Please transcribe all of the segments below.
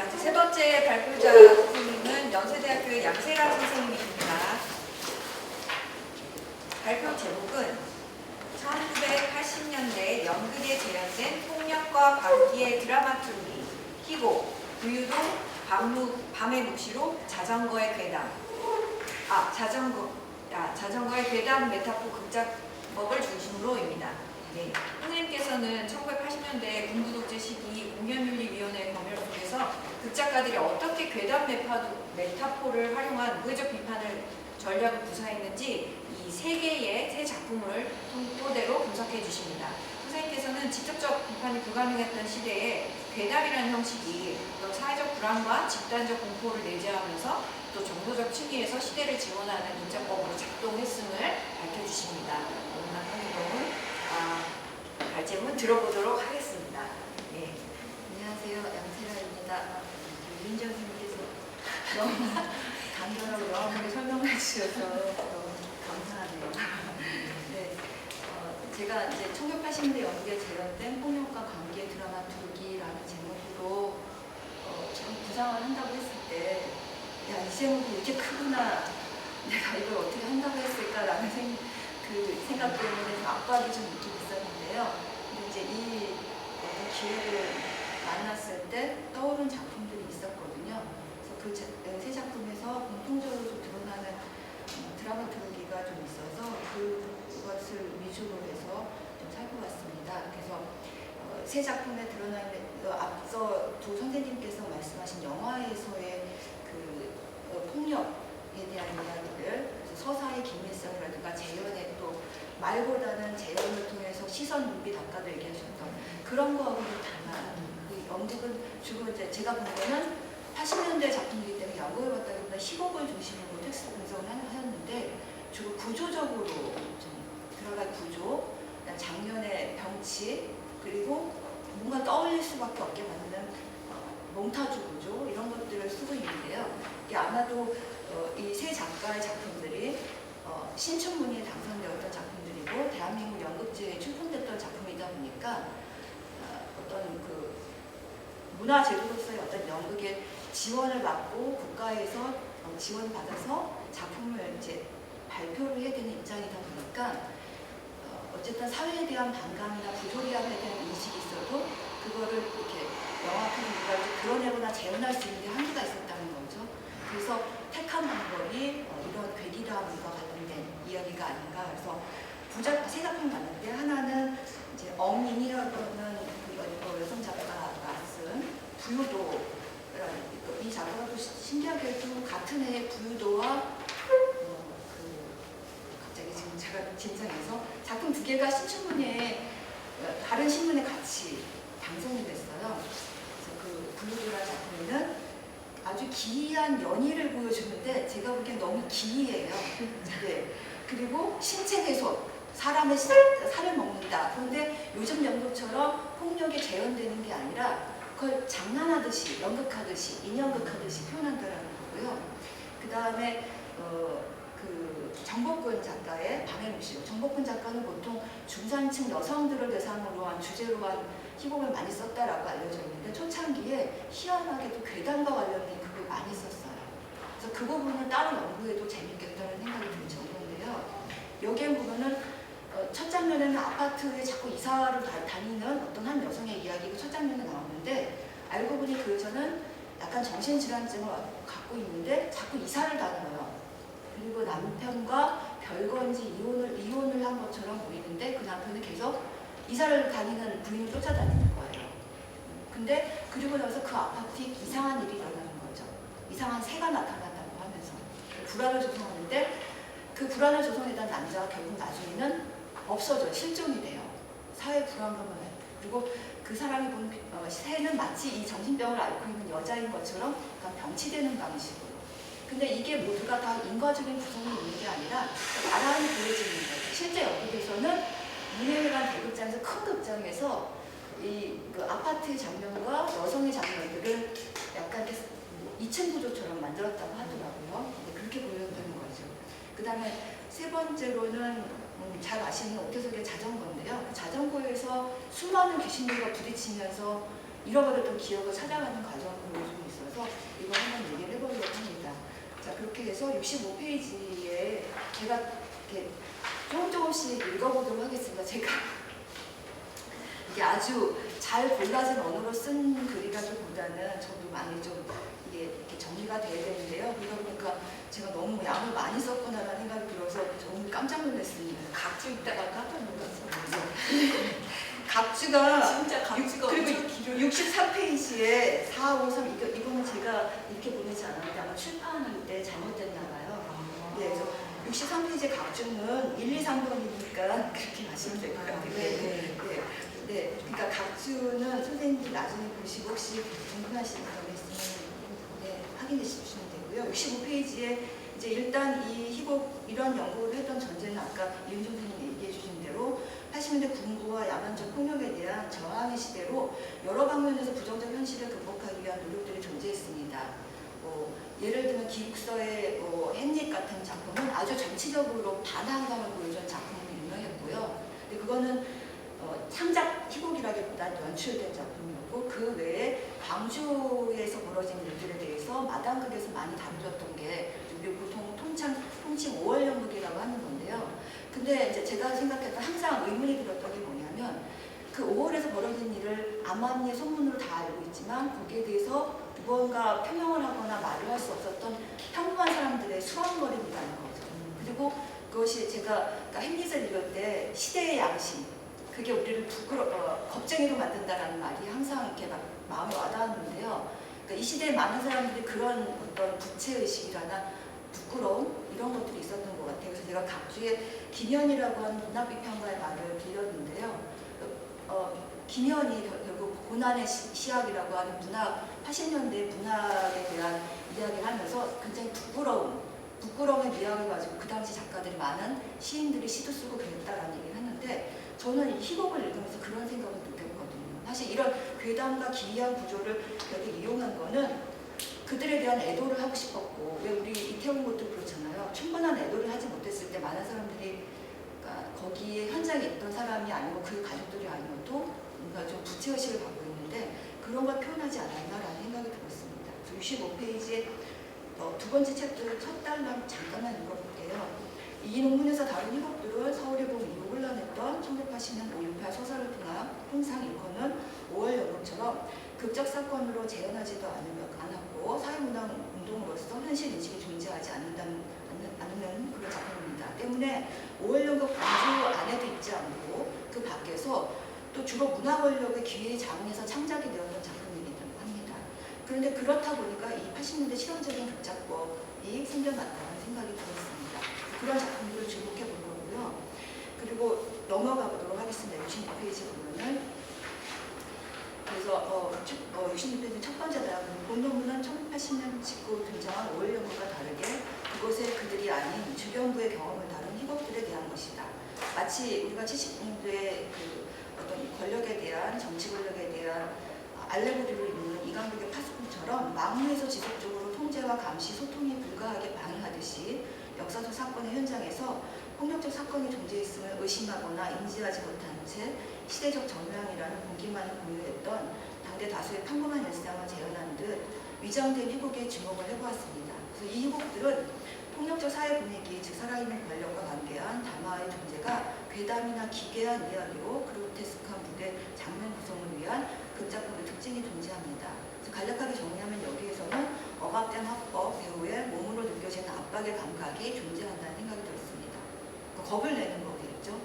이제 세 번째 발표자 선생님은 연세대학교의 양세라 선생님입니다. 발표 제목은 1980년대 연극에 재현된 폭력과 광기의 드라마tur기, 희곡, 부유동, 밤의 묵시록, 자전거의 괴담. 자전거의 괴담 메타포 극작법을 중심으로입니다. 네. 선생님께서는 1980년대 군부독재 시기 공연윤리위원회 검열 속에서 극작가들이 어떻게 괴담 메타포를 활용한 무해적 비판을 전략을 구사했는지 이 세 개의 세 작품을 토대로 분석해 주십니다. 선생님께서는 직접적 비판이 불가능했던 시대에 괴담이라는 형식이 어떤 사회적 불안과 집단적 공포를 내재하면서 또 정도적 층위에서 시대를 지원하는 문자법으로 작동했음을 밝혀주십니다. 오늘 활동은 발제문 들어보도록 하겠습니다. 네. 안녕하세요. 양세라입니다. 윤정님께서 너무 간결하고 명확하게 설명해 주셔서 너무 감사하네요. 네, 제가 이제 1980년대 연극에 재현된 폭력과 관계의 드라마tur기라는 제목으로 참 구상을 한다고 했을 때, 야, 이 제목이 이렇게 크구나. 내가 이걸 어떻게 한다고 했을까라는 생각 때문에 압박이 좀 있긴 있었는데요. 근데 이제 이 기회를 만났을 때 떠오른 작품들이 있었거든요. 그래서 그 세 작품에서 공통적으로 좀 드러나는 드라마tur기가 좀 있어서 그것을 위주로 해서 좀 살펴봤습니다. 그래서 세 작품에 드러나는 앞서 두 선생님께서 말씀하신 영화에서의 폭력에 대한 이야기들, 서사의 긴밀성이라든가 재현의 또 말보다는 재현을 통해서 시선, 눈빛 아까도 얘기하셨던 그런 거하고는 달라요. 연극은 주로 이제 제가 본 거는 80년대 작품이기 때문에 연극을 봤다기보다 희곡을 중심으로 텍스트 분석을 하였는데 주로 구조적으로 좀 들어갈 구조, 장면의 병치, 그리고 뭔가 떠올릴 수밖에 없게 만드는 몽타주 구조 이런 것들을 쓰고 있는데요. 이게 아마도 이 세 작가의 작품들이 신춘문예에 당선되었던 작품들이고 대한민국 연극제에 출품됐던 작품이다 보니까 어떤 문화제도로서의 어떤 연극의 지원을 받고 국가에서 지원을 받아서 작품을 이제 발표를 해야 되는 입장이다 보니까 어쨌든 사회에 대한 반감이나 부조리함에 대한 인식이 있어도 그거를 이렇게 명확하게 드러내거나 재현할 수 있는 데 한계가 있었다는 거죠. 그래서 택한 방법이 이런 괴기담과 관련된 이야기가 아닌가. 그래서 세 작품을 봤는데 하나는 이제 엄인이라고 하는 여성 작가가 쓴 부유도라는 이 작가가 또 신기하게도 같은 해에 부유도와 갑자기 지금 제가 진상해서 작품 두 개가 신춘문예에 다른 신문에 같이 방송이 됐어요. 그래서 그 부유도라는 작품에는 아주 기이한 연희를 보여주는데 제가 보기엔 너무 기이해요. 네. 그리고 신체 훼손, 사람의 살을 먹는다. 그런데 요즘 연극처럼 폭력이 재현되는 게 아니라 그걸 장난하듯이, 연극하듯이, 인연극하듯이 표현한다는 거고요. 그 다음에 정복근 작가의 밤의 묵시록. 정복근 작가는 보통 중산층 여성들을 대상으로 한 주제로 한 희곡을 많이 썼다라고 알려져 있는데 초창기에 희한하게도 괴담과 관련된 곡을 많이 썼어요. 그래서 그 부분은 따로 연구해도 재밌겠다는 생각이 들 정도인데요. 여기에 보면은 첫 장면에는 아파트에 자꾸 이사를 다니는 어떤 한 여성의 이야기가 첫 장면에 나오는데 알고 보니 그 여자는 약간 정신질환증을 갖고 있는데 자꾸 이사를 다녀요. 그리고 남편과 별건지 이혼을 한 것처럼 보이는데 그 남편은 계속 이사를 다니는 부인을 쫓아다니는 거예요. 근데 그리고 나서 그 아파트에 이상한 일이 일어나는 거죠. 이상한 새가 나타난다고 하면서 불안을 조성하는데 그 불안을 조성했던 남자가 결국 나중에는 없어져요. 실종이 돼요. 사회 불안감을. 그리고 그 사람이 본 새는 마치 이 정신병을 앓고 있는 여자인 것처럼 약간 병치되는 방식으로. 근데 이게 모두가 다 인과적인 구성이 있는 게 아니라 나란히 보여지는 거예요. 실제 연극에서는 문예회관 대극장에서 큰 극장에서 그 아파트의 장면과 여성의 장면들을 약간 2층 구조처럼 만들었다고 하더라고요. 그렇게 보였다는 거죠. 그 다음에 세 번째로는 잘 아시는 오태석의 자전거인데요. 자전거에서 수많은 귀신들과 부딪히면서 잃어버렸던 기억을 찾아가는 과정으로 좀 있어서 이거 한번 얘기를 해보려고 합니다. 자, 그렇게 해서 65페이지에 제가 이렇게 조금씩 읽어보도록 하겠습니다. 제가 이게 아주 잘 골라진 언어로 쓴 글이라기보다는 저도 많이 좀 이게 이렇게 정리가 돼야 되는데요. 그러다 보니까 제가 너무 양을 많이 썼구나라는 생각이 들어서 너무 깜짝 놀랐습니다. 각주 읽다가 깜짝 놀랐어요. 각주가 진짜 각주가 그리고 엄청 길어요. 63페이지에 4, 5, 3 이거는 제가 이렇게 보내지 않았는데 아마 출판할 때 잘못됐나 봐요. 네, 그래서 63페이지 각주는 1, 2, 3번이니까 그렇게 하시면 될 것 같아요. 네, 그러니까 각주는 선생님들 나중에 보시고 혹시 궁금하신 점 있으면 확인해 주시면 되고요. 65페이지에 이제 일단 이 희곡 이런 연구를 했던 전제는 아까 이은정 선생님이 얘기해 주신 대로 80년대 군부와 야만적 폭력에 대한 저항의 시대로 여러 방면에서 부정적 현실을 극복하기 위한 노력들이 존재했습니다. 예를 들면 기숙서의 햄릿 같은 작품은 아주 정치적으로 반항감을 보여준 작품으로 유명했고요. 근데 그거는 창작 희곡이라기보다 연출된 작품이었고 그 외에 광주에서 벌어진 일들에 대해서 마당극에서 많이 다루었던 게 우리 보통 통칭 5월 연극이라고 하는 건데요. 근데 이제 제가 생각했던 항상 의문이 들었던 게 뭐냐면 그 5월에서 벌어진 일을 암암리의 소문으로 다 알고 있지만 거기에 대해서 무언가 표명을 하거나 말을 할 수 없었던 평범한 사람들의 수완거림이라는 거죠. 그리고 그것이 제가 그러니까 햄릿을 읽을 때 시대의 양심 그게 우리를 겁쟁이로 만든다라는 말이 항상 이렇게 막 마음에 와닿았는데요. 그러니까 이 시대에 많은 사람들이 그런 어떤 부채의식이라나 부끄러움 이런 것들이 있었던 것 같아요. 그래서 제가 각주의 김현이라고 하는 문학비평가의 말을 빌렸는데요. 김현이 결국 고난의 시학이라고 하는 문학 80년대 문학에 대한 이야기를 하면서 굉장히 부끄러움의 미학을 가지고 그 당시 작가들이 많은 시인들이 시도 쓰고 그랬다라는 얘기를 했는데 저는 이 희곡을 읽으면서 그런 생각을 느꼈거든요. 사실 이런 괴담과 기이한 구조를 여기 이용한 거는 그들에 대한 애도를 하고 싶었고 왜 우리 이태원 것도 그렇잖아요. 충분한 애도를 하지 못했을 때 많은 사람들이 그러니까 거기에 현장에 있던 사람이 아니고 그 가족들이 아니어도 뭔가 좀 부채의식을 갖고 있는데 그런 걸 표현하지 않았나라는 생각이 들었습니다. 65페이지에 두 번째 챕터 첫 달만 잠깐만 읽어볼게요. 이 논문에서 다룬 희곡들은 서울의 봄 이후 혼란했던 1980년 5.18 소설을 통한 통상 일컫는 5월 연극처럼 극적 사건으로 재현하지도 않았고 사회문화 운동으로서 현실 인식이 존재하지 않는 그런 작품입니다. 때문에 5월 연극 광주 안에도 있지 않고 그 밖에서 또 주로 문화 권력의 기회에 장에서 창작이 되었던 작품이기도 합니다. 그런데 그렇다 보니까 이 80년대 실험적인 극작법이 생겨났다는 생각이 들었습니다. 그런 작품들을 주목해 볼 거고요. 그리고 넘어가 보도록 하겠습니다. 66페이지 보면은 그래서 66페이지 첫 번째다. 본 논문은 1980년 직후 등장한 5월 연구와 다르게 그곳에 그들이 아닌 주변부의 경험을 다룬 희곡들에 대한 것이다. 마치 우리가 70년대의 그 어떤 권력에 대한 정치 권력에 대한 알레고리를 읽는 이강국의 파수꾼처럼 망무에서 지속적으로 통제와 감시, 소통이 불가하게 방해하듯이 역사적 사건의 현장에서 폭력적 사건이 존재했음을 의심하거나 인지하지 못한 채 시대적 정량이라는 공기만을 공유했던 당대 다수의 평범한 일상을 재현한 듯 위장된 희곡에 주목을 해보았습니다. 그래서 이 희곡들은 폭력적 사회 분위기, 즉 살아있는 권력과 관계한 담화의 존재가 괴담이나 기괴한 이야기로 그로테스크한 무대 장면 구성을 위한 극작품의 특징이 존재합니다. 그래서 간략하게 정리하면 여기에서는 억압된 화법, 배우의 몸으로 느껴지는 압박의 감각이 존재한다는 생각이 들었습니다. 겁을 내는 거겠죠.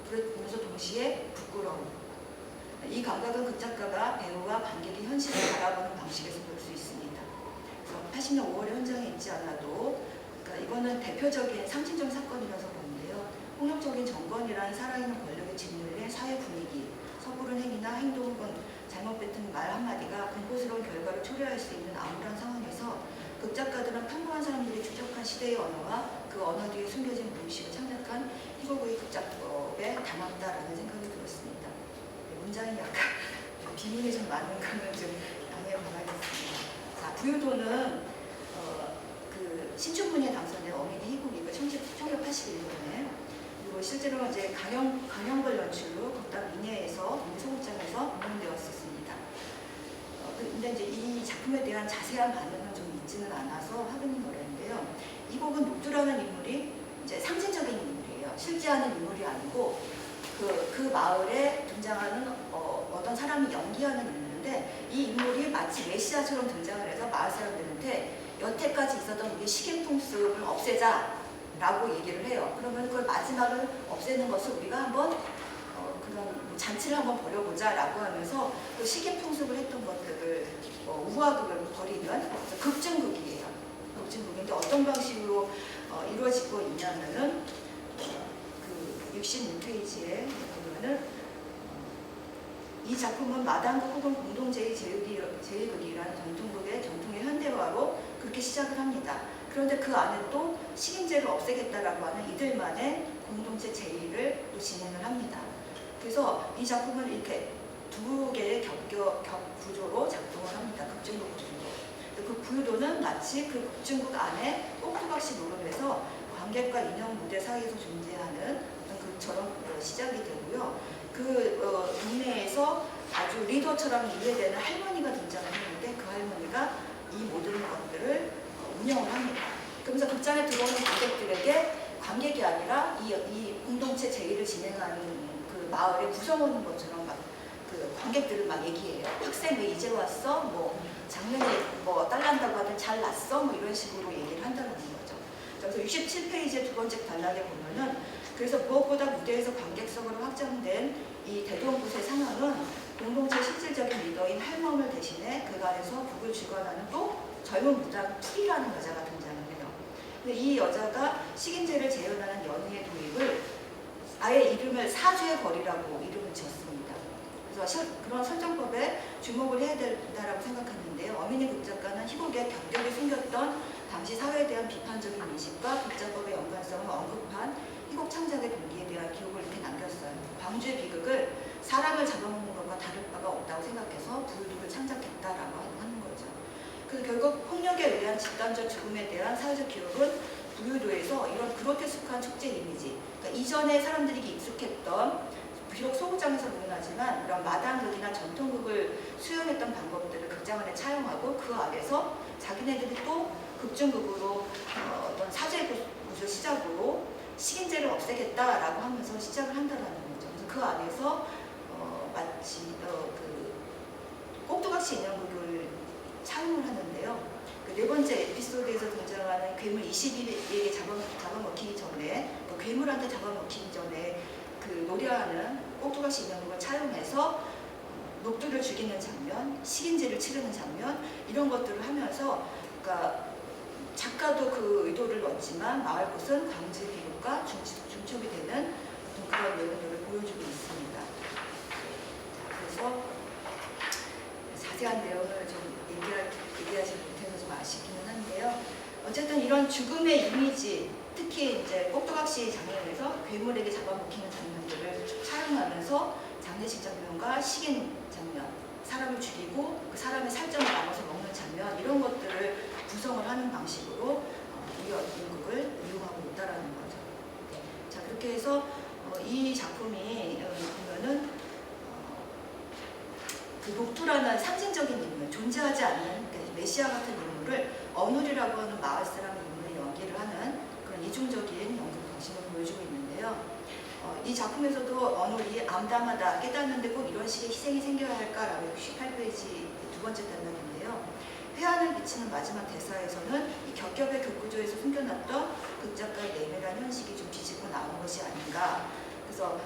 그러면서 동시에 부끄러움. 이 감각은 극작가가 배우와 관객이 현실을 바라보는 방식에서 볼 수 있습니다. 그래서 80년 5월의 현장에 있지 않아도 그러니까 이거는 대표적인 상징적인 사건이라서 보는데요. 폭력적인 정권이란 살아있는 권력에 짓눌린 사회 분위기, 서부른 행위나 행동 혹은 잘못 뱉은 말 한마디가 공포스러운 결과를 초래할 수 있는 암울한 상황에서 극작가들은 평범한 사람들이 추적한 시대의 언어와 그 언어 뒤에 숨겨진 무의식을 창작한 희곡의 극작법에 담았다라는 생각이 들었습니다. 문장이 약간 비밀이 좀 많은 거는 좀 양해 바라겠습니다. 자, 부유도는 그 신춘문예에 당선된 어미니 희곡이고 1981년에 그리고 실제로 이제 강영걸 연출로 극단 미네에서 소극장에서 공연되었었습니다. 근데 이제 이 작품 작품에 대한 자세한 반응은 좀 있지는 않아서 하는 노래인데요. 이 곡은 녹두라는 인물이 이제 상징적인 인물이에요. 실제하는 인물이 아니고 그 마을에 등장하는 어떤 사람이 연기하는 인물인데 이 인물이 마치 메시아처럼 등장을 해서 마을 사람들한테 여태까지 있었던 우리 식인풍습을 없애자라고 얘기를 해요. 그러면 그걸 마지막을 없애는 것을 우리가 한번 그런 잔치를 한번 벌여보자라고 하면서 그 식인풍습을 했던 것들을 우화극을 벌이는 급증극이에요. 급증극인데 어떤 방식으로 이루어지고 있냐면은 그 66페이지에 보면은 이 작품은 마당극 혹은 공동제의 제일극이라는 전통의 현대화로 그렇게 시작을 합니다. 그런데 그 안에 또 식인제를 없애겠다라고 하는 이들만의 공동체 제의를 또 진행을 합니다. 그래서 이 작품은 이렇게 두 개의 격구조로 작동을 합니다. 급증극 구조로. 그 구조는 마치 그 급증극 안에 꼭두각시 노름에서 관객과 인형 무대 사이에서 존재하는 어떤 그처럼 시작이 되고요. 그 동네에서 아주 리더처럼 이해되는 할머니가 등장을 했는데 그 할머니가 이 모든 것들을 운영을 합니다. 그러면서 극장에 들어오는 관객들에게 관객이 아니라 이 공동체 제의를 진행하는 그 마을의 구성원인 것처럼 막 그 관객들을 막 얘기해요. 학생 왜 이제 왔어? 뭐 작년에 뭐 딸난다고 하면 잘 났어? 뭐 이런 식으로 얘기를 한다는 거죠. 그래서 67페이지의 두 번째 단락에 보면은 그래서 무엇보다 무대에서 관객석으로 확장된 이 대동굿의 상황은 공동체 실질적인 리더인 할멈을 대신에 그 안에서 북을 쥐관하는 또 젊은 무당 풀이라는 여자가 등장을 해요. 근데 이 여자가 식인제를 재현하는 연희의 도입을 아예 이름을 사주의 거리라고 이름을 지었습니다. 그래서 그런 설정법에 주목을 해야 된다고 생각하는데요. 어민희 극작가는 희곡에 격렬히 숨겼던 당시 사회에 대한 비판적인 인식과 극작법의 연관성을 언급한 희곡 창작의 동기에 대한 기록을 이렇게 남겼어요. 광주의 비극을 사람을 잡아먹는 것과 다를 바가 없다고 생각해서 부유도를 창작했다라고 하는 거죠. 그래서 결국 폭력에 의한 집단적 죽음에 대한 사회적 기록은 부유도에서 이런 그로테스크한 축제 이미지, 그러니까 이전에 사람들이 익숙했던 비록 소극장에서 공연하지만 이런 마당극이나 전통극을 수용했던 방법들을 극장 안에 차용하고 그 안에서 자기네들이 또 극중극으로 어떤 사제 굿을 시작으로 식인제를 없애겠다라고 하면서 시작을 한다는 거죠. 그래서 그 안에서 마치 그 꼭두각시 인형극을 차용을 하는데요. 그 네 번째 에피소드에서 등장하는 괴물 21에게 잡아먹히기 전에 괴물한테 잡아먹히기 전에 그 노래하는 꼭두각시 인형극을 차용해서 녹두를 죽이는 장면, 식인제를 치르는 장면 이런 것들을 하면서 그러니까 작가도 그 의도를 넣었지만 마을꽃은 강제 비극과 중첩이 되는 그런 내용들을 보여주고 있습니다. 그래서 자세한 내용을 좀 얘기하지 못해서 좀 아쉽기는 한데요. 어쨌든 이런 죽음의 이미지, 특히 이제 꼭두각시 장면에서 괴물에게 잡아먹히는 장면들을 촬영하면서 장례식 장면과 식인 장면, 사람을 죽이고 그 사람의 살점을 나눠서 먹는 장면 이런 것들을 구성을 하는 방식으로 이 연극을 이용하고 있다라는 거죠. 자, 그렇게 해서 이 작품이 보면은 그 녹두라는 상징적인 인물, 존재하지 않는 메시아 같은 인물을 어눌이라고 하는 마을 사람의 인물이 연기를 하는 그런 이중적인 연극 방식을 보여주고 있는데요. 이 작품에서도 어눌이 암담하다, 깨닫는데 꼭 이런 식의 희생이 생겨야 할까라고 68페이지 두 번째 단락인데요. 회한을 비치는 마지막 대사에서는 이 겹겹의 극구조에서 숨겨놨던 극작가의 내면한 현실이 좀 뒤집고 나온 것이 아닌가. 그래서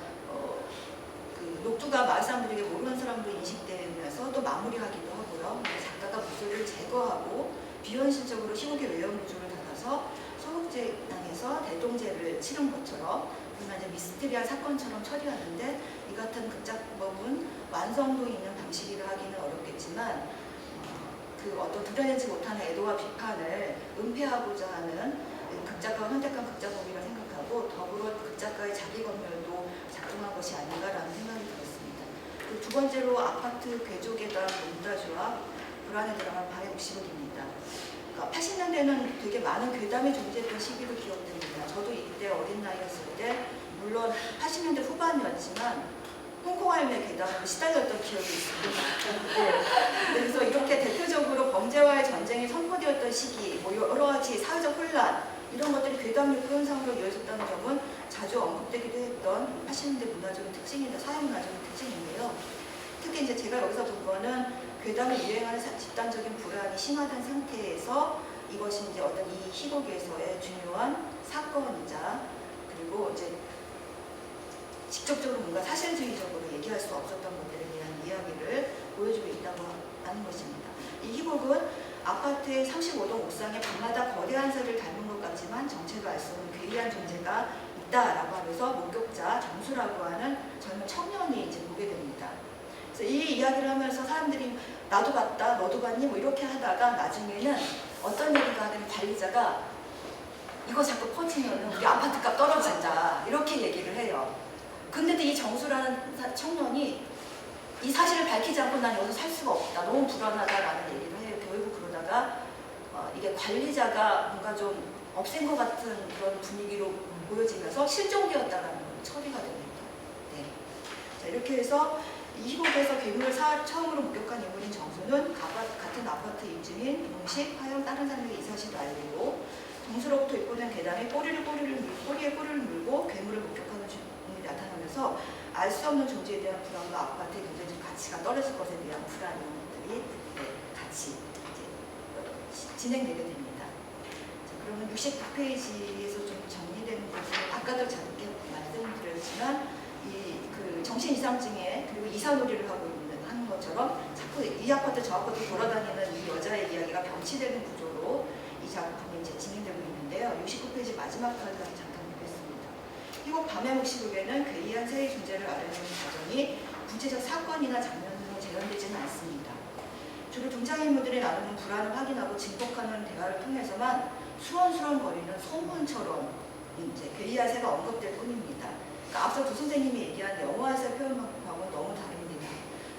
그 녹두가 마을 사람들에게 모르는 사람으로 인식되면서 또 마무리하기도 하고요. 작가가 목소리를 제거하고 비현실적으로 희곡의 외연 구조를 닫아서 소극제당에서 대동제를 치른 것처럼 그러나 이제 미스테리한 사건처럼 처리하는데 이 같은 극작법은 완성도 있는 방식이라 하기는 어렵겠지만 그 어떤 드러내지 못하는 애도와 비판을 은폐하고자 하는 극작가가 선택한 극작법이라 생각하고 더불어 극작가의 자기 검열도 작동한 것이 아닌가라는 생각이 들었습니다. 그 두 번째로 아파트 괴족에 대한 몬타주와 불안에 들어간 밤의 묵시록입니다. 그러니까 80년대는 되게 많은 괴담이 존재했던 시기로 기억됩니다. 저도 이때 어린 나이였을 때 물론 80년대 후반이었지만 홍콩 할매 괴담으로 시달렸던 기억이 있습니다. 그래서 이렇게 대표적으로 범죄와 여러 가지 사회적 혼란 이런 것들이 괴담력 현상으로 이어졌다는 점은 자주 언급되기도 했던 80년대 문화적인 특징인데 사회문화적인 특징인데요. 특히 이제 제가 여기서 본 거는 괴담이 유행하는 집단적인 불안이 심화된 상태에서 이것이 이제 어떤 이 희곡에서의 중요한 사건이자 그리고 이제 직접적으로 뭔가 사실주의적으로 얘기할 수 없었던 것들에 대한 이야기를 보여주고 있다고 하는 것입니다. 이 희곡은 아파트의 35동 옥상에 밤마다 거대한 새를 닮은 것 같지만 정체도 알 수 없는 괴이한 존재가 있다라고 하면서 목격자 정수라고 하는 젊은 청년이 이제 보게 됩니다. 그래서 이 이야기를 하면서 사람들이 나도 봤다, 너도 봤니? 뭐 이렇게 하다가 나중에는 어떤 얘기가 하는 관리자가 이거 자꾸 퍼지면 우리 아파트값 떨어진다 이렇게 얘기를 해요. 근데 이 정수라는 청년이 이 사실을 밝히지 않고 난 여기서 살 수가 없다, 너무 불안하다라는 얘기를 해요. 결국 그러다가 이게 관리자가 뭔가 좀 없앤 것 같은 그런 분위기로 보여지면서 실종되었다라는 건 처리가 됩니다. 네. 자, 이렇게 해서 이 희곡에서 괴물을 처음으로 목격한 인물인 정수는 같은 아파트 입주민 동식, 하영 다른 사람에게 이 사실을 알리고 정수로부터 입고된 괴담이 꼬리에 꼬리를 물고 괴물을 목격하는 중이 나타나면서 알 수 없는 존재에 대한 불안과 아파트의 경제적 가치가 떨어질 것에 대한 불안 이런 것들이 같이 이제 진행되게 됩니다. 자, 그러면 69페이지에서 좀 정리되는 것을 아까도 잠깐 말씀드렸지만 그 정신 이상증에 그리고 이사놀이를 하는 것처럼 자꾸 이 아파트 저 아파트 돌아다니는 이 여자의 이야기가 병치되는 구조로 이 작품이 이제 진행되고 있는데요. 69페이지 마지막 카드를 잠깐 보겠습니다. 희곡 밤의 묵시록에는 괴이한 새의 존재를 알아내는 과정이 구체적 사건이나 장면으로 재현되지는 않습니다. 주로 등장인물들이 나누는 불안을 확인하고 증폭하는 대화를 통해서만 수원수원거리는 소문처럼 이제 괴이한 새가 언급될 뿐입니다. 그러니까 앞서 두 선생님이 얘기한 영화에서의 표현하고는 너무 다릅니다.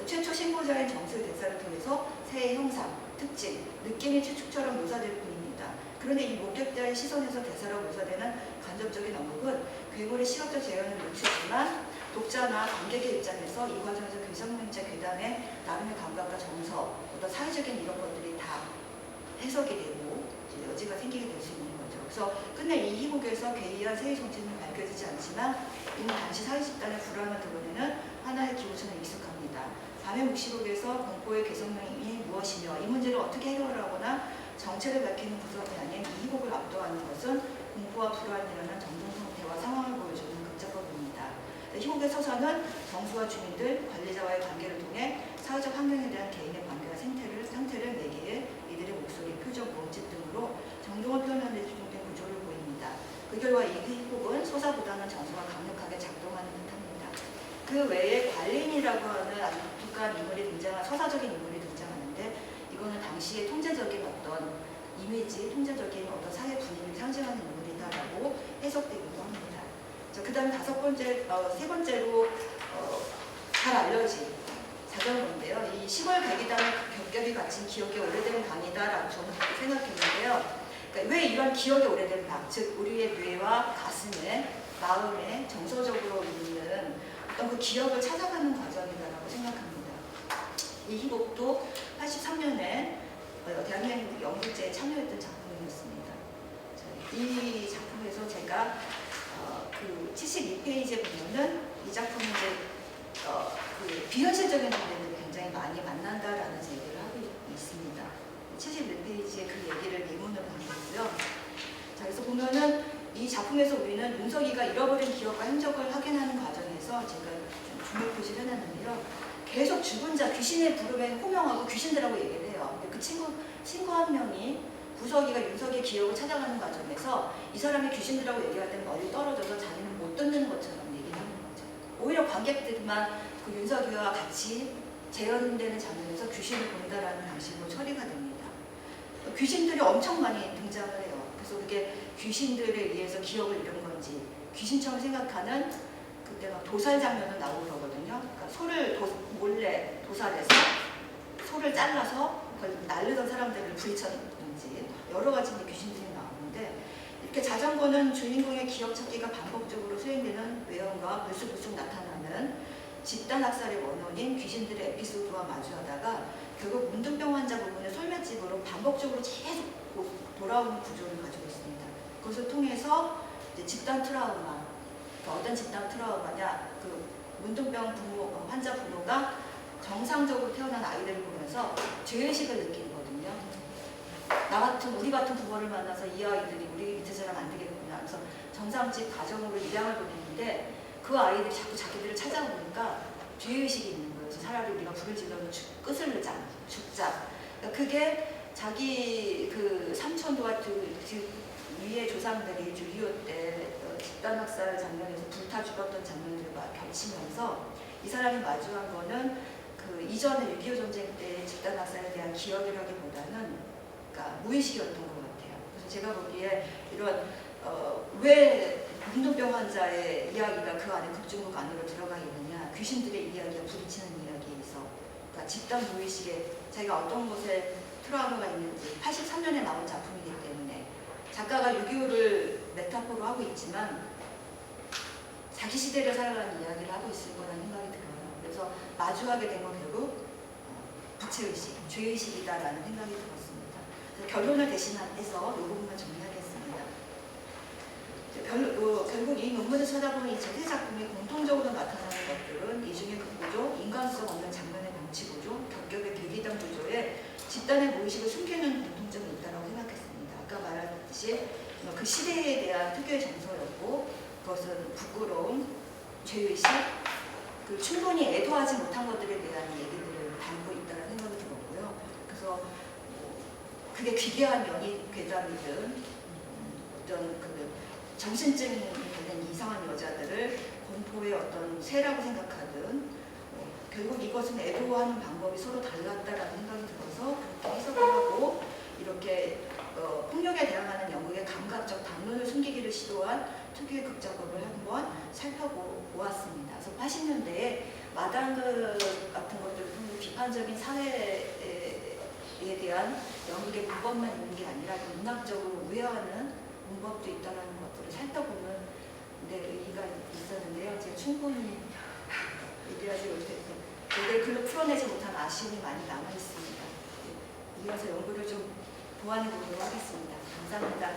최초 신고자인 정수의 대사를 통해서 새의 형상, 특징, 느낌이 추측처럼 묘사될 뿐입니다. 그런데 이 목격자의 시선에서 대사로 묘사되는 간접적인 언급은 괴물의 시각적 재현을 늦추지만 독자나 관객의 입장에서 이 과정에서 괴성명자 괴담의 나름의 감각과 정서, 어떤 사회적인 이런 것들이 다 해석이 되고 여지가 생기게 될 수 있는 거죠. 그래서 끝내 이 희곡에서 괴이한 새의 정체는 밝혀지지 않지만 이는 당시 사회 집단의 불안을 드러내는 하나의 기호처럼 익숙합니다. 밤의 묵시록에서 공포의 괴성명이 무엇이며 이 문제를 어떻게 해결하거나 정체를 밝히는 구성이 아닌 이 희곡을 압도하는 것은 공포와 불안이라는 정동 상태와 상황을 보여주는 극작법입니다. 희곡의 서사는 정수와 주민들, 관리자와의 관계를 통해 사회적 환경에 대한 개인의 관계와 상태를 매개해 이들의 목소리, 표정, 몸짓 등으로 정동을 표현하는 데 집중된 구조를 보입니다. 그 결과 이 희곡은 소사보다는 정서가 강력하게 작동하는 듯합니다. 그 외에 관리인이라고 하는 아주 독특한 인물이 서사적인 인물이 등장하는데 이거는 당시의 통제적인 어떤 이미지, 통제적인 어떤 사회 분위기를 상징하는 인물이다라고 해석되기도 합니다. 그 다음 세 번째로 잘 알려진 자전거인데요. 이 시골 배기담의 겹겹이 갇힌 기억이 오래된 방이다라고 저는 그렇게 생각했는데요. 그러니까 왜 이런 기억이 오래된 방, 즉 우리의 뇌와 가슴에, 마음에 정서적으로 있는 어떤 그 기억을 찾아가는 과정이다라고 생각합니다. 이 희곡도 83년에 대한민국 연극제에 참여했던 작품이었습니다. 이 작품에서 제가 그 72페이지에 보면은 이 작품은 이제 그 비현실적인 존재들이 굉장히 많이 만난다라는 얘기를 하고 있습니다. 71페이지에 그 얘기를 예문으로 담겼고요. 자, 그래서 보면은 이 작품에서 우리는 윤석이가 잃어버린 기억과 흔적을 확인하는 과정에서 제가 좀 주목 표시를 해놨는데요. 계속 죽은 자 귀신의 부름에 호명하고 귀신들하고 얘기를 해요. 그 친구 한 명이 구석이가 윤석이의 기억을 찾아가는 과정에서 이 사람이 귀신들하고 얘기할 때는 멀리 떨어져서 자기는 못 듣는 것처럼 얘기하는 거죠. 오히려 관객들만 그 윤석이와 같이 재현되는 장면에서 귀신을 본다라는 방식으로 처리가 됩니다. 귀신들이 엄청 많이 등장을 해요. 그래서 그게 귀신들에 의해서 기억을 잃은 건지 귀신처럼 생각하는 그때 막 도살 장면은 나오고 그러거든요. 그러니까 소를 몰래 도살해서 소를 잘라서 그걸 날르던 사람들을 부딪혔는지 여러 가지 귀신들이 나오는데 이렇게 자전거는 주인공의 기억 찾기가 반복적으로 수행되는 외형과 불쑥불쑥 나타나는 집단 학살의 원혼인 귀신들의 에피소드와 마주하다가 결국 문둥병 환자 부분의 솔맷집으로 반복적으로 계속 돌아오는 구조를 가지고 있습니다. 그것을 통해서 이제 집단 트라우마, 그러니까 어떤 집단 트라우마냐, 그 문둥병 부모, 환자 부모가 정상적으로 태어난 아이들을 보면서 죄의식을 느끼거든요. 우리 같은 부모를 만나서 이 아이들이 우리 밑에 사람 안 되겠구나 하면서 정상직 가정으로 입양을 보냈는데 그 아이들이 자꾸 자기들을 찾아오니까 죄의식이 있는 거예요. 그래서 차라리 우리가 불을 질러서 끝을 내자, 죽자. 그러니까 그게 자기 그 삼촌도와 그 위의 조상들이 6.25 때 집단 학살 장면에서 불타 죽었던 장면들과 겹치면서 이 사람이 마주한 거는 그 이전에 6.25 전쟁 때 집단 학살에 대한 기억이라기보다는 그러니까 무의식이었던 것 같아요. 그래서 제가 보기에 이런 왜 문둥병 환자의 이야기가 그 안에 극중국 안으로 들어가 있느냐, 귀신들의 이야기와 부딪히는 이야기에서, 그러니까 집단 무의식에 자기가 어떤 곳에 트라우마가 있는지 83년에 나온 작품이기 때문에 작가가 6.25를 메타포로 하고 있지만 자기 시대를 살아가는 이야기를 하고 있을 거라는 생각이 들어요. 그래서 마주하게 된 건 결국 부채의식, 죄의식이다라는 생각이 들었습니다. 그래서 결론을 대신해서 이 부분만 정리하겠습니다. 결국 이 논문을 찾아보면 이 세 작품이 공통적으로 나타나는 것들은 이 중에 극구조, 인간성 없는 장면의 명치구조, 격격의 대기당 구조에 집단의 무의식을 숨기는 공통점이 있다고 생각했습니다. 아까 말했듯이 그 시대에 대한 특유의 정서였고 그것은 부끄러움, 죄의식, 그 충분히 애도하지 못한 것들에 대한 얘기들을 담고 있다는 생각이 들었고요. 그래서 그게 기괴한 면이 괴담이든 어떤 그 정신증이 되는 이상한 여자들을 공포의 어떤 새라고 생각하든 결국 이것은 애도하는 방법이 서로 달랐다라는 생각이 들어서 그렇게 해석을 하고 이렇게 폭력에 대항하는 영국의 감각적 담론을 숨기기를 시도한 특유의 극작업을 한번 살펴보았습니다. 그래서 80년대에 마당그 같은 것들을 통해 비판적인 사회에 대한 영국의 문법만 있는 게 아니라 문학적으로 우회하는 문법도 있다는 것들을 살펴보는 데 의의가 있었는데요. 제가 충분히 얘기하지 못해서 제대로 글로 풀어내지 못한 아쉬움이 많이 남아있습니다. 이어서 연구를 좀 보완해 보도록 하겠습니다. 감사합니다.